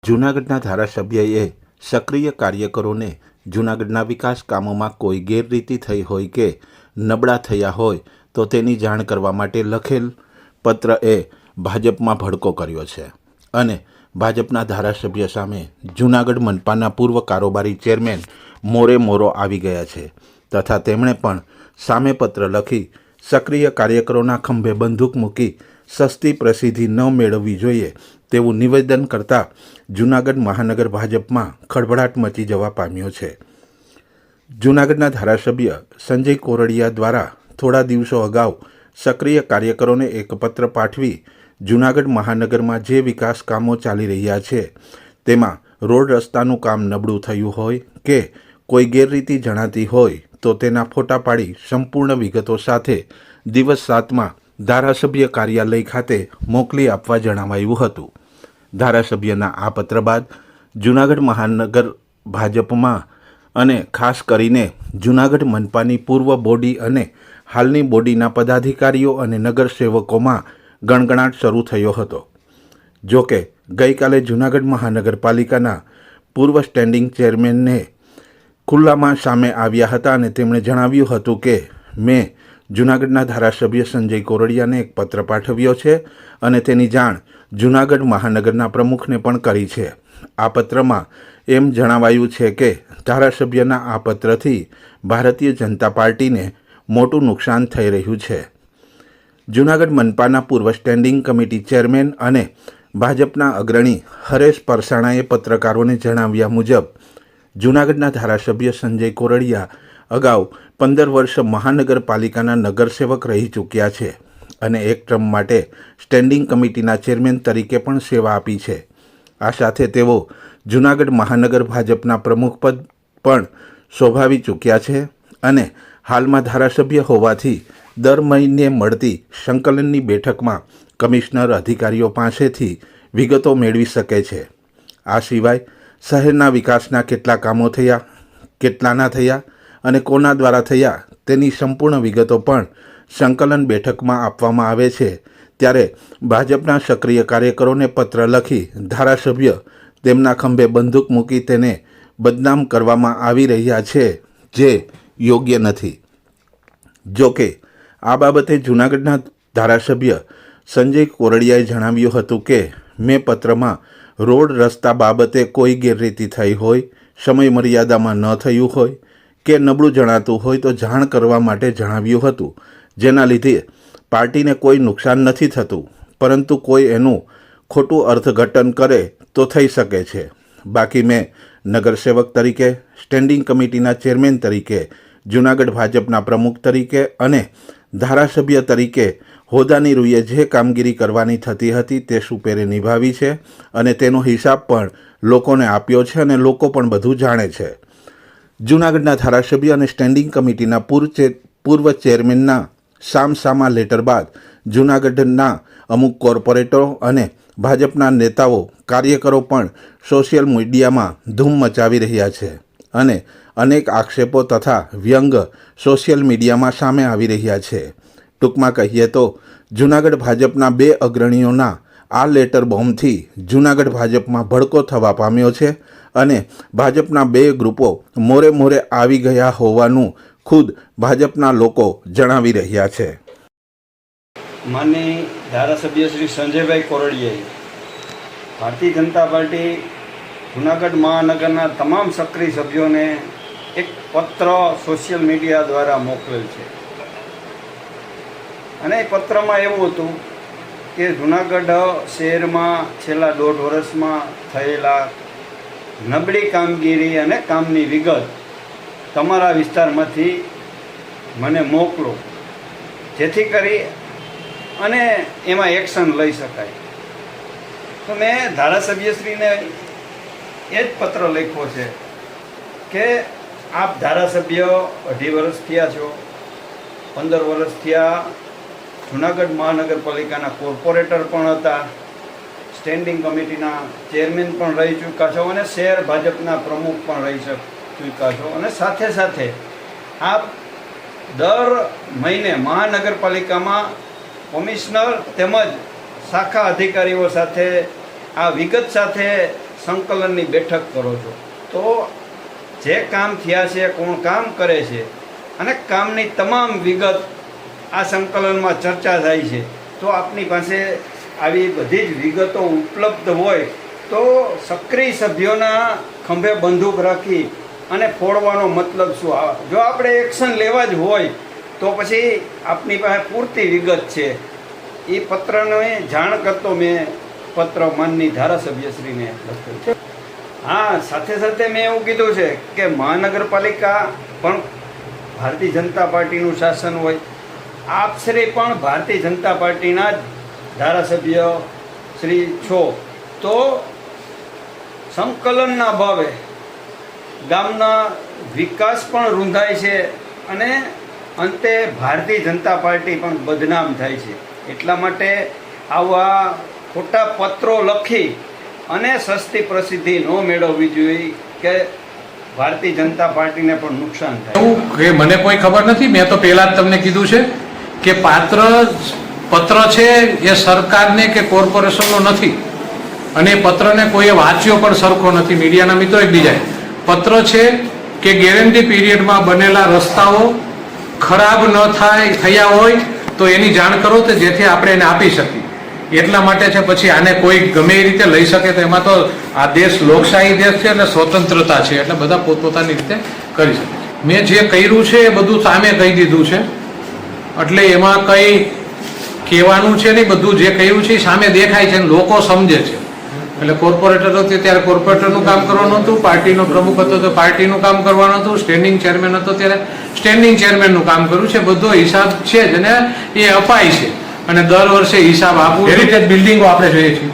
જૂનાગઢના ધારાસભ્યએ સક્રિય કાર્યકરોને જૂનાગઢના વિકાસ કામોમાં કોઈ ગેરરીતિ થઈ હોય કે નબળા થયા હોય તો તેની જાણ કરવા માટે લખેલ પત્રએ ભાજપમાં ભડકો કર્યો છે અને ભાજપના ધારાસભ્ય સામે જૂનાગઢ મનપાના પૂર્વ કારોબારી ચેરમેન મોરો આવી ગયા છે તથા તેમણે પણ સામે પત્ર લખી સક્રિય કાર્યકરોના ખંભે બંદૂક મૂકી સસ્તી પ્રસિદ્ધિ ન મેળવવી જોઈએ તેવું નિવેદન કરતા જૂનાગઢ મહાનગર ભાજપમાં ખળભળાટ મચી જવા પામ્યો છે। જૂનાગઢના ધારાસભ્ય સંજય કોરડિયા દ્વારા થોડા દિવસો અગાઉ સક્રિય કાર્યકરોને એક પત્ર પાઠવી જૂનાગઢ મહાનગરમાં જે વિકાસ કામો ચાલી રહ્યા છે તેમાં રોડ રસ્તાનું કામ નબળું થયું હોય કે કોઈ ગેરરીતિ જણાતી હોય તો તેના ફોટા પાડી સંપૂર્ણ વિગતો સાથે દિવસ 7માં ધારાસભ્ય કાર્યાલય ખાતે મોકલી આપવા જણાવાયું હતું। ધારાસભ્યના આ પત્ર બાદ જૂનાગઢ મહાનગર ભાજપમાં અને ખાસ કરીને જૂનાગઢ મનપાની પૂર્વ બોડી અને હાલની બોડીના પદાધિકારીઓ અને નગરસેવકોમાં ગણગણાટ શરૂ થયો હતો। જો કે ગઈકાલે જૂનાગઢ મહાનગરપાલિકાના પૂર્વ સ્ટેન્ડિંગ ચેરમેનને ખુલ્લામાં સામે આવ્યા હતા અને તેમણે જણાવ્યું હતું કે મેં જૂનાગઢના ધારાસભ્ય સંજય કોરડિયાને એક પત્ર પાઠવ્યો છે અને તેની જાણ જૂનાગઢ મહાનગરના પ્રમુખને પણ કરી છે। આ પત્રમાં એમ જણાવાયું છે કે ધારાસભ્યના આ પત્રથી ભારતીય જનતા પાર્ટીને મોટું નુકસાન થઈ રહ્યું છે। જૂનાગઢ મનપાના પૂર્વ સ્ટેન્ડિંગ કમિટી ચેરમેન અને ભાજપના અગ્રણી હરેશ પરસાણાએ પત્રકારોને જણાવ્યા મુજબ જૂનાગઢના ધારાસભ્ય સંજય કોરડિયા અગાઉ 15 વર્ષ મહાનગરપાલિકાના નગરસેવક રહી ચૂક્યા છે અને એક ટર્મ માટે સ્ટેન્ડિંગ કમિટીના ચેરમેન તરીકે પણ સેવા આપી છે। આ સાથે તેઓ જૂનાગઢ મહાનગર ભાજપના પ્રમુખ પદ પણ શોભાવી ચૂક્યા છે અને હાલમાં ધારાસભ્ય હોવાથી દર મહિને મળતી સંકલનની બેઠકમાં કમિશનર અધિકારીઓ પાસેથી વિગતો મેળવી શકે છે। આ સિવાય શહેરના વિકાસના કેટલા કામો થયા, કેટલાના થયા અને કોના દ્વારા થયા તેની સંપૂર્ણ વિગતો પણ સંકલન બેઠકમાં આપવામાં આવે છે। ત્યારે ભાજપના સક્રિય કાર્યકરોને પત્ર લખી ધારાસભ્ય તેમના ખંભે બંદૂક મૂકી તેને બદનામ કરવામાં આવી રહ્યા છે, જે યોગ્ય નથી। જો કે આ બાબતે જૂનાગઢના ધારાસભ્ય સંજય કોરડિયાએ જણાવ્યું હતું કે મેં પત્રમાં રોડ રસ્તા બાબતે કોઈ ગેરરીતિ થઈ હોય, સમય મર્યાદામાં ન થયું હોય કે નબળું જણાતું હોય તો જાણ કરવા માટે જણાવ્યું હતું, જેના લીધે પાર્ટીને કોઈ નુકસાન નથી થતું, પરંતુ કોઈ એનું ખોટું અર્થઘટન કરે તો થઈ શકે છે। બાકી મેં નગરસેવક તરીકે, સ્ટેન્ડિંગ કમિટીના ચેરમેન તરીકે, જૂનાગઢ ભાજપના પ્રમુખ તરીકે અને ધારાસભ્ય તરીકે હોદ્દાની રૂએ જે કામગીરી કરવાની થતી હતી તે સુપેરે નિભાવી છે અને તેનો હિસાબ પણ લોકોને આપ્યો છે અને લોકો પણ બધું જાણે છે। જૂનાગઢના ધારાસભ્ય અને સ્ટેન્ડિંગ કમિટીના પૂર્વ ચેરમેનના સામસામા લેટર બાદ જૂનાગઢના અમુક કોર્પોરેટરો અને ભાજપના નેતાઓ કાર્યકરો પણ સોશિયલ મીડિયામાં ધૂમ મચાવી રહ્યા છે અને અનેક આક્ષેપો તથા વ્યંગ સોશિયલ મીડિયામાં સામે આવી રહ્યા છે। ટૂંકમાં કહીએ તો જૂનાગઢ ભાજપના 2 અગ્રણીઓના આ લેટર બોમ્બથી જૂનાગઢ ભાજપમાં ભડકો થવા પામ્યો છે અને ભાજપના 2 ગ્રુપો મોરે આવી ગયા હોવાનું ખુદ ભાજપના લોકો જણાવી રહ્યા છે। માનનીય ધારાસભ્ય શ્રી સંજયભાઈ કોરડિયાએ ભારતીય જનતા પાર્ટી જૂનાગઢ મહાનગરના તમામ સક્રિય સભ્યોને એક પત્ર સોશિયલ મીડિયા દ્વારા મોકલેલ છે અને એ પત્રમાં એવું હતું કે જૂનાગઢ શહેરમાં છેલ્લા 1.5 વર્ષમાં થયેલા નબળી કામગીરી અને કામની વિગત તમારા વિસ્તારમાંથી મને મોકલો, જેથી કરી અને એમાં એક્શન લઈ શકાય। તો મેં ધારાસભ્યશ્રીને એ જ પત્ર લખ્યો છે કે આપ ધારાસભ્ય 2.5 વર્ષ થયા છો, 15 વર્ષ થયા જૂનાગઢ મહાનગરપાલિકાના કોર્પોરેટર પણ હતા, સ્ટેન્ડિંગ કમિટીના ચેરમેન પણ રહી ચૂક્યા છો અને શહેર ભાજપના પ્રમુખ પણ રહી ચૂક્યા છો અને સાથે સાથે આપ દર મહિને મહાનગરપાલિકામાં કમિશનર તેમજ શાખા અધિકારીઓ સાથે આ વિગત સાથે સંકલનની બેઠક કરો છો, તો જે કામ થયા છે, કોણ કામ કરે છે અને કામની તમામ વિગત આ સંકલનમાં ચર્ચા થાય છે. તો આપની પાસે આવી બધી જ વિગતો ઉપલબ્ધ હોય તો સક્રિય સભ્યોના ખંભે બંદૂક રાખી અને ફોડવાનો મતલબ શું? જો આપણે એક્શન લેવા જ હોય તો પછી આપની પાસે પૂરતી વિગત છે. એ પત્રને જાણ કરતો મેં પત્ર માનની ધારાસભ્યશ્રીને લખ્યો છે. હા, સાથે સાથે મેં એવું કીધું છે કે મહાનગરપાલિકા પણ ભારતીય જનતા પાર્ટીનું શાસન હોય, આપશ્રી પણ ભારતીય જનતા પાર્ટીના જ ધારાસભ્ય શ્રી છો, તો સંકલનના અભાવે ગામના વિકાસ પણ રૂંધાય છે અને અંતે ભારતીય જનતા પાર્ટી પણ બદનામ થાય છે. એટલા માટે આવા ખોટા પત્રો લખી અને સસ્તી પ્રસિદ્ધિ ન મેળવવી જોઈએ કે ભારતીય જનતા પાર્ટીને પણ નુકસાન થાય. એવું કે મને કોઈ ખબર નથી. મેં તો પહેલા જ તમને કીધું છે કે પત્ર છે એ સરકારને કે કોર્પોરેશનનો નથી અને પત્રને કોઈએ વાંચ્યો પણ સરખો નથી. મીડિયાના મિત્રો એકબીજાએ પત્ર છે કે ગેરંટી પીરિયડમાં બનેલા રસ્તાઓ ખરાબ ન થયા હોય તો એની જાણ કરો તો જેથી આપણે એને આપી શકીએ. એટલા માટે છે. પછી આને કોઈ ગમે એ રીતે લઈ શકે તો એમાં તો આ દેશ લોકશાહી દેશ છે એટલે સ્વતંત્રતા છે એટલે બધા પોતપોતાની રીતે કરી શકે. મેં જે કર્યું છે એ બધું સામે કહી દીધું છે એટલે એમાં કંઈ કહેવાનું છે નહીં. બધું જે કર્યું છે એ સામે દેખાય છે અને લોકો સમજે છે. એટલે કોર્પોરેટર હતો ત્યારે કોર્પોરેટરનું કામ કરવાનું હતું, પાર્ટીનો પ્રમુખ હતો તો પાર્ટીનું કામ કરવાનું હતું, સ્ટેન્ડિંગ ચેરમેન હતો ત્યારે સ્ટેન્ડિંગ ચેરમેનનું કામ કર્યું છે. બધો હિસાબ છે જ અને એ અપાય છે અને દર વર્ષે હિસાબ આપવું. હેરિટેજ બિલ્ડિંગો આપણે જોઈએ છીએ.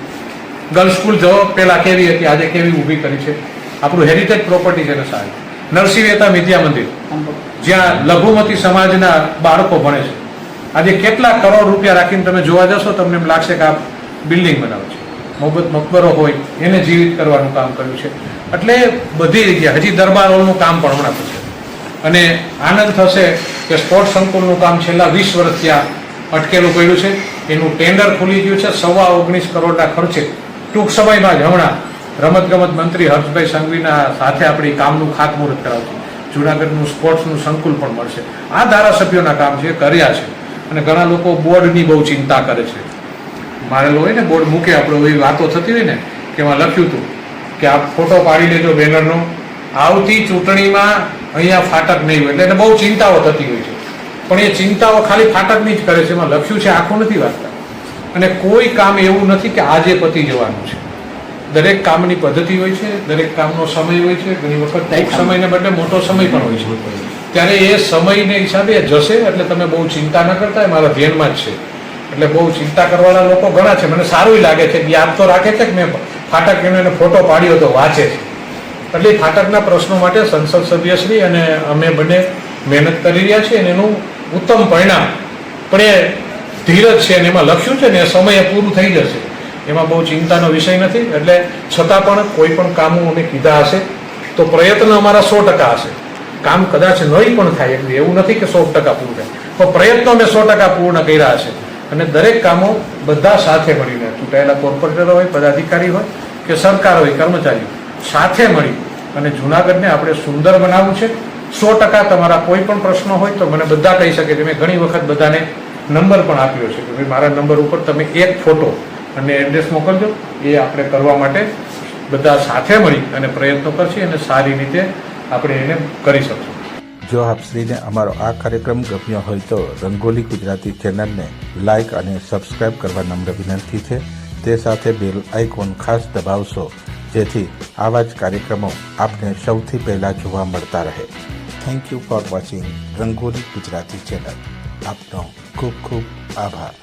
ગર્લ્સ સ્કૂલ જો પહેલાં કેવી હતી આજે કેવી ઊભી કરી છે. આપણું હેરિટેજ પ્રોપર્ટી છે ને સારી. નરસિંહ મહેતા વિદ્યા મંદિર જ્યાં લઘુમતી સમાજના બાળકો ભણે છે, આજે કેટલા કરોડ રૂપિયા રાખીને તમે જોવા જશો તમને એમ લાગશે કે આ બિલ્ડિંગ બનાવે છે. મોહબ્બત મકબરો હોય એને જીવિત કરવાનું કામ કર્યું છે. એટલે બધી જગ્યાએ હજી દરબાર હોલનું કામ પણ હમણાં થશે અને આનંદ થશે કે સ્પોર્ટ્સ સંકુલનું કામ છેલ્લા 20 વર્ષ ત્યાં અટકેલું પડ્યું છે. એનું ટેન્ડર ખુલી ગયું છે 19.25 કરોડના ખર્ચે. ટૂંક સમયમાં જ હમણાં રમતગમત મંત્રી હર્ષભાઈ સંઘવીના સાથે આપણી કામનું ખાતમુહૂર્ત કરાવશું. જૂનાગઢનું સ્પોર્ટ્સનું સંકુલ પણ મળશે. આ ધારાસભ્યોના કામ છે, કર્યા છે અને ઘણા લોકો બોર્ડની બહુ ચિંતા કરે છે. મારેલો હોય ને બોર્ડ મૂકે આપણે એવી વાતો થતી હોય ને કે એમાં લખ્યું હતું કે આ ફોટો પાડી લેજો બેનરનો, આવતી ચૂંટણીમાં અહીંયા ફાટક નહીં હોય. એટલે એને બહુ ચિંતાઓ થતી હોય છે પણ એ ચિંતાઓ ખાલી ફાટકની જ કરે છે. એમાં લખ્યું છે આખું નથી વાંચતા અને કોઈ કામ એવું નથી કે આજે પતી જવાનું છે. દરેક કામની પદ્ધતિ હોય છે, દરેક કામનો સમય હોય છે. ઘણી વખત ટૂંક સમયને બદલે મોટો સમય પણ હોય છે. ત્યારે એ સમયને હિસાબે જશે એટલે તમે બહુ ચિંતા ન કરતા. એ મારા ધ્યાનમાં જ છે. એટલે બહુ ચિંતા કરવાના લોકો ઘણા છે. મને સારું લાગે છે કે યાદ તો રાખે છે કે મેં ફાટક એને ફોટો પાડ્યો તો વાંચે છે. એટલે ફાટકના પ્રશ્નો માટે સંસદ સભ્યશ્રી અને અમે બંને મહેનત કરી રહ્યા છીએ અને એનું ઉત્તમ પરિણામ પણ એ ધીરજ છે અને એમાં લખ્યું છે ને એ સમયે પૂરું થઈ જશે. એમાં બહુ ચિંતાનો વિષય નથી. એટલે છતાં પણ કોઈ પણ કામો અમે કીધા હશે તો પ્રયત્ન અમારા 100% હશે. કામ કદાચ નહીં પણ થાય એટલે એવું નથી કે 100% પૂરું થાય પણ પ્રયત્નો અમે 100% પૂર્ણ કર્યા હશે. અને દરેક કામો બધા સાથે મળીને ચૂંટાયેલા કોર્પોરેટરો હોય, પદાધિકારી હોય કે સરકાર હોય, કર્મચારીઓ સાથે મળી અને જૂનાગઢને આપણે સુંદર બનાવવું છે. 100% તમારા કોઈ પણ પ્રશ્નો હોય તો મને બધા કહી શકે છે. મેં ઘણી વખત બધાને નંબર પણ આપ્યો છે કે ભાઈ મારા નંબર ઉપર તમે એક ફોટો અને એડ્રેસ મોકલજો. એ આપણે કરવા માટે બધા સાથે મળી અને પ્રયત્નો કરશે અને સારી રીતે આપણે એને કરી શકશું. જો આપ શ્રીને અમારો આ કાર્યક્રમ ગમ્યો હોય તો રંગોલી ગુજરાતી ચેનલને લાઇક અને સબસ્ક્રાઇબ કરવા નમ્ર વિનંતી છે. તે સાથે બેલ આઇકોન ખાસ દબાવશો જેથી આવા જ કાર્યક્રમો આપને સૌથી પહેલાં જોવા મળતા રહે. Thank you for watching rangoli Gujarati channel. આપનો ખૂબ ખૂબ આભાર.